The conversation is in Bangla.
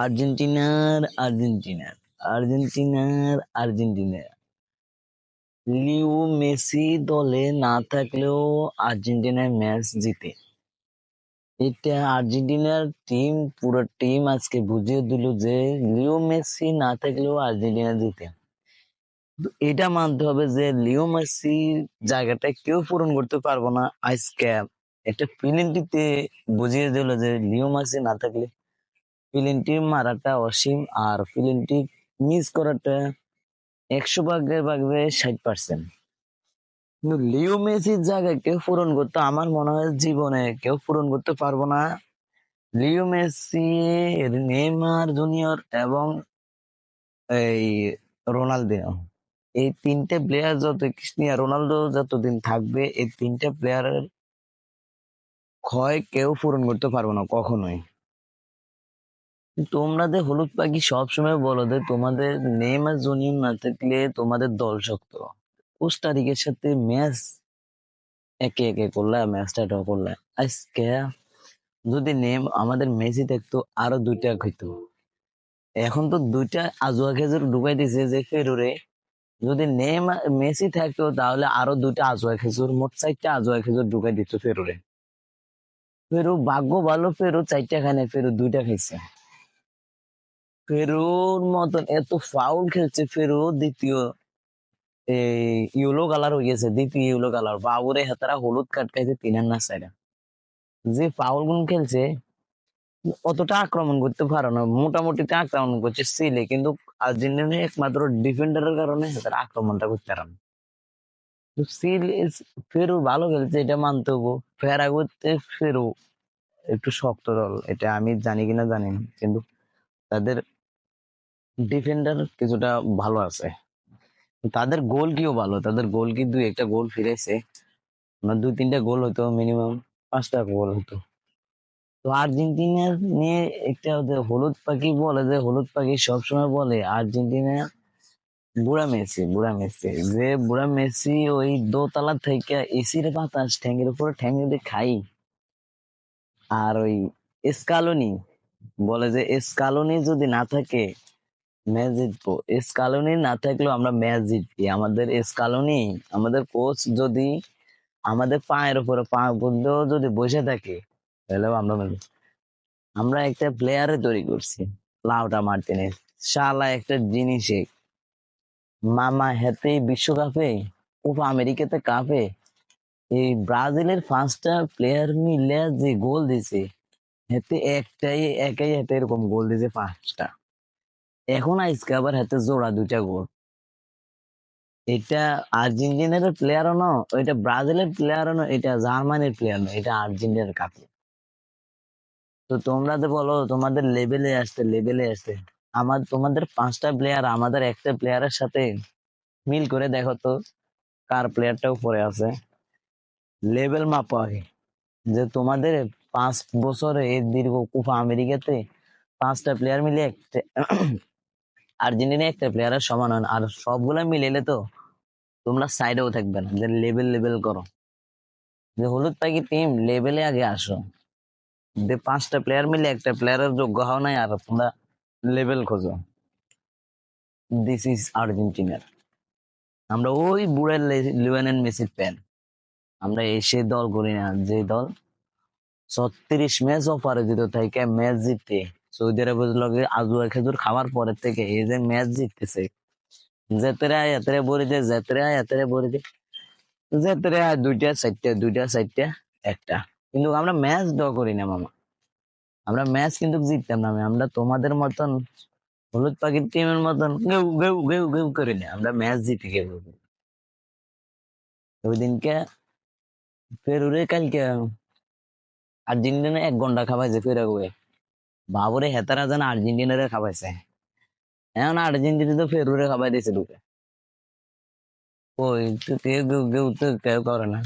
আর্জেন্টিনার আর্জেন্টিনার আর্জেন্টিনার আর্জেন্টিনা লিও মেসি দলে না থাকলেও আর্জেন্টিনার ম্যাচ জিতে। এটা আর্জেন্টিনার পুরো টিম আজকে বুঝিয়ে দিল যে লিও মেসি না থাকলেও আর্জেন্টিনা জিতে। তো এটা মানতে হবে যে লিও মেসি জায়গাটা কেউ পূরণ করতে পারবো না। আজকে একটা পেনাল্টিতে বুঝিয়ে দিল যে লিও মেসি না থাকলে পেনাল্টি মারাটা অসীম, আর পেনাল্টি মিস করাটা 100 ভাগের 60%। কিন্তু লিও মেসির জায়গায় কেউ পূরণ করতে, আমার মনে হয় জীবনে কেউ পূরণ করতে পারবো না। লিও মেসি, নেইমার জুনিয়র এবং এই রোনালদিনো, এই তিনটে প্লেয়ার যত, ক্রিস্টিয়ানো রোনালদো যতদিন থাকবে, এই তিনটে প্লেয়ারের ক্ষয় কেউ পূরণ করতে পারবো না কখনোই। তোমরা যে হলুদ পাখি সবসময় বলো যে তোমাদের নেইমার জুনিয়র না থাকলে তোমাদের দল শক্ত। কোস্টারিকার সাথে ম্যাচ একে একে করলে, ম্যাচটা ড্র করলে, আজকে যদি আমাদের মেসি থাকতো আরো দুইটা হইতো। এখন তো দুইটা আজুয়া খেজুর ঢুকাই দিছে যে ফেরুরে। যদি মেসি থাকতো তাহলে আরো দুইটা আজুয়া খেজুর, মোট 4টা আজুয়া খেজুর ঢুকাই দিত ফেরুরে। ফেরু ভাগ্য ভালো, ফেরু 4টা খায় না, ফেরু 2টা খাইছে। ফেরুর মতন এত ফাউল খেলছে ফেরু, দ্বিতীয় এই ইয়েলো কালার হয়ে গেছে, দ্বিতীয় ইয়েলো কালার। বাবুরে হাতারা হলুদ কার্ড খাইছে 3 আর না 4। যে ফাউল গুলো খেলছে, অতটা আক্রমণ করতে পারো না, মোটামুটি আক্রমণ করছে সিলে, কিন্তু আর্জেন্টিনা একমাত্র ডিফেন্ডারের কারণে তারা আক্রমণটা করতে পারে না। তো ফেরু ভালো খেলছে, এটা মানতে হবো। ফেরাগুতে ফেরু একটু শক্ত দল, এটা আমি জানি কিনা জানি না, কিন্তু তাদের ডিফেন্ডার কিছুটা ভালো আছে। তাদের গোল কিও ভালো, তাদের গোল কি 2-1টা গোল ফিরেছে। আমার 2-3টা গোল হতো, মিনিমাম 5টা গোল হতো। তো আর্জেন্টিনার নিয়ে একটা হলুদ পাখি বলে, যে হলুদ পাখি সবসময় বলে আর্জেন্টিনা বুড়া মেসি যে বুড়া মেসি ওই দোতলা থেকে এসির বাতাস ঠ্যাঙ্গের উপরে ঠ্যাং দিয়ে খাই। আর ওই স্কালোনি বলে যে স্কালোনি যদি না থাকে ম্যাচ জিতবো। স্কালোনি না থাকলেও আমরা ম্যাচ জিতবি। আমাদের স্কালোনি, আমাদের কোচ যদি আমাদের পায়ের উপরে পা গুঁজেও যদি বসে থাকে, তাহলেও আমরা একটা প্লেয়ারে তৈরি করছি, লাউটা মার্টিনেজ। শালা একটা জিনিসে মামা হেতে বিশ্বকাপে, আমেরিকাতে কাপে এই ব্রাজিলের 5টা প্লেয়ার মিলে যে গোল দিছে, হেতে একাই হেতে এরকম গোল দিছে 5টা। এখন আজকে আবার হাতে জোড়া 2টা গোল। এটা আর্জেন্টিনার প্লেয়ারও না, এটা ব্রাজিলের প্লেয়ারও না, এটা জার্মানির প্লেয়ার না, এটা আর্জেন্টিনার কাছে। তো তোমরা তো বলো তোমাদের লেভেলে আসতে তোমাদের 5টা প্লেয়ার আমাদের একটা প্লেয়ারের সাথে মিল করে দেখো তো, কার প্লেয়ারটাও পরে আছে। লেভেল মাপা হয় যে তোমাদের 5 বছরে এই দীর্ঘ কোপা আমেরিকাতে 5টা প্লেয়ার মিলে একটা আর্জেন্টিনা একটা প্লেয়ারের সমান হন। আর সবগুলা মিলেলে তো তোমরা সাইডেও থাকবে না, যে লেভেল করো। যে হলুদ পাখি টিম লেভেলে আগে আসো, যে 5টা প্লেয়ার মিলে একটা প্লেয়ারের যোগ্য হও নাই, আর তোমরা লেভেল খোঁজো। দিস ইজ আর্জেন্টিনার। আমরা ওই বুড়া লিওনেল মেসির ফ্যান। আমরা এসে দল করি না, যে দল 36 ম্যাচ অপরাজিত থেকে ম্যাচ জিতে, সৌদি আরবের লগে আজুয়া খেজুর খাওয়ার পরের থেকে এই যে ম্যাচ জিততেছে। যেতেরে আয় এতেরে বড়ি দে, যেতেরে আয় এতেরে বড়ি দে, যেতেরে আয় 2টা 4টা একটা। কিন্তু আমরা ম্যাচ ড্র করি না মামা, আমরা ম্যাচ কিন্তু জিততাম না। আমরা তোমাদের মতন হলুদ পাখির টিমের মতন গেউ গেউ গেউ গেউ করি না, আমরা ম্যাচ জিতে গেল। ওই দিনকে ফেরুরে কালকে আর্জেন্টিনা 1 ঘন্টা খাওয়াইছে ফেরাগুয়ে। বাবরে হেতারা যেন আর্জেন্টিনারে খাওয়াইছে। এখন আর্জেন্টিনা তো ফেরুরে খাওয়াই দিয়েছে ঢুকে। ওই তো কেউ কেউ কেউ তো কেউ করে না।